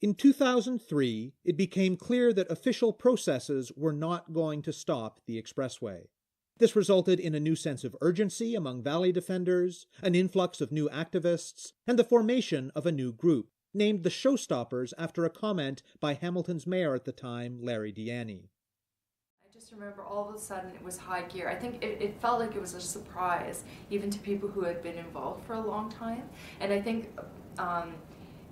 In 2003, it became clear that official processes were not going to stop the expressway. This resulted in a new sense of urgency among valley defenders, an influx of new activists, and the formation of a new group, named the Showstoppers after a comment by Hamilton's mayor at the time, Larry Deaney. I just remember all of a sudden it was high gear. I think it felt like it was a surprise, even to people who had been involved for a long time. And I think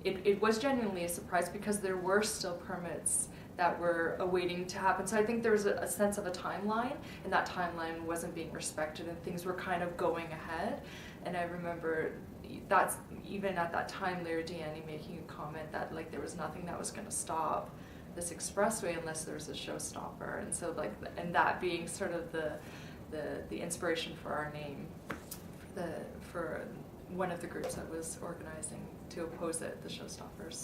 it was genuinely a surprise because there were still permits that were awaiting to happen. So I think there was a sense of a timeline, and that timeline wasn't being respected, and things were kind of going ahead. And I remember that's even at that time, Larry Deaney making a comment that like there was nothing that was going to stop this expressway unless there was a showstopper, and so like and that being sort of the inspiration for our name, for one of the groups that was organizing to oppose it, the Showstoppers.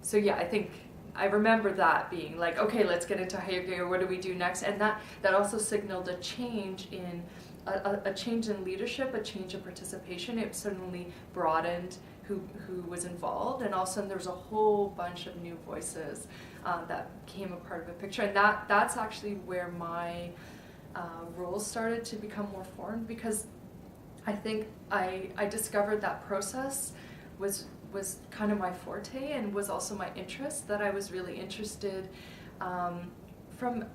So yeah, I think I remember that being like, okay, let's get into higher gear. What do we do next? And that also signaled a change in a change in leadership, a change in participation. It suddenly broadened who was involved, and all of a sudden there was a whole bunch of new voices that became a part of the picture. And that's actually where my role started to become more formed, because I think I discovered that process was kind of my forte and was also my interest, that I was really interested from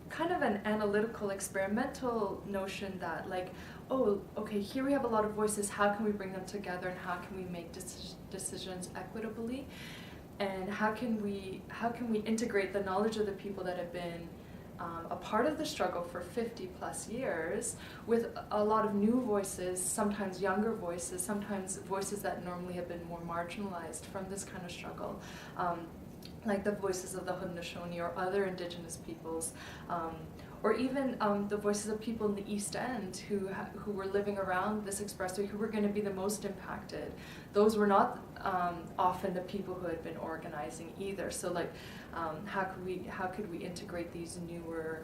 kind of an analytical, experimental notion that like, oh, okay, here we have a lot of voices, how can we bring them together, and how can we make decisions equitably, and how can we integrate the knowledge of the people that have been a part of the struggle for 50 plus years with a lot of new voices, sometimes younger voices, sometimes voices that normally have been more marginalized from this kind of struggle, like the voices of the Haudenosaunee or other Indigenous peoples, or even the voices of people in the East End who were living around this expressway, who were going to be the most impacted. Those were not often the people who had been organizing either. So like, how could we integrate these newer,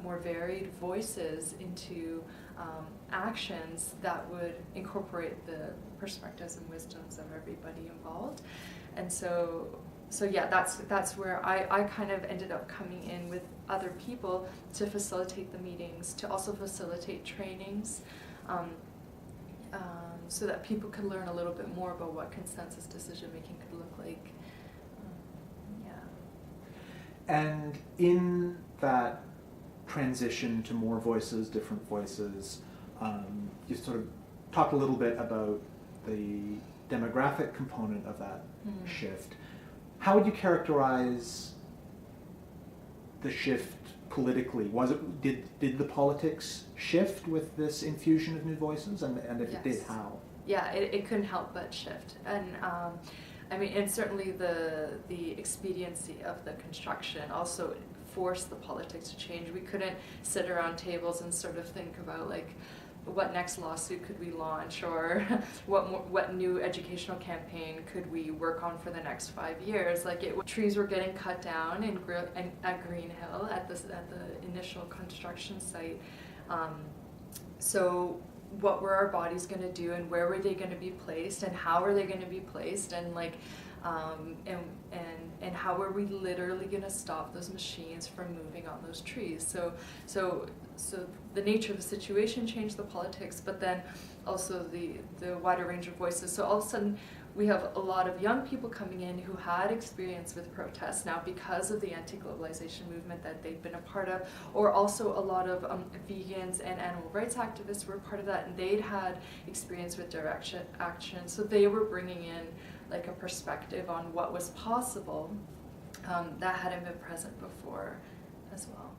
more varied voices into actions that would incorporate the perspectives and wisdoms of everybody involved? And so yeah, that's where I kind of ended up coming in with other people to facilitate the meetings, to also facilitate trainings, so that people could learn a little bit more about what consensus decision making could look like. Yeah. And in that transition to more voices, different voices, you sort of talked a little bit about the demographic component of that shift. How would you characterize the shift politically? Did the politics shift with this infusion of new voices, and if it did, how? Yeah, it couldn't help but shift, and I mean, and certainly the expediency of the construction also forced the politics to change. We couldn't sit around tables and sort of think about like, what next lawsuit could we launch, or what new educational campaign could we work on for the next 5 years? Like trees were getting cut down at Green Hill at the initial construction site. So what were our bodies going to do, and where were they going to be placed, and how were they going to be placed, and like and how were we literally going to stop those machines from moving on those trees? So the nature of the situation changed the politics, but then also the wider range of voices. So all of a sudden we have a lot of young people coming in who had experience with protests now because of the anti-globalization movement that they've been a part of, or also a lot of vegans and animal rights activists were part of that, and they'd had experience with direct action, so they were bringing in like a perspective on what was possible that hadn't been present before as well.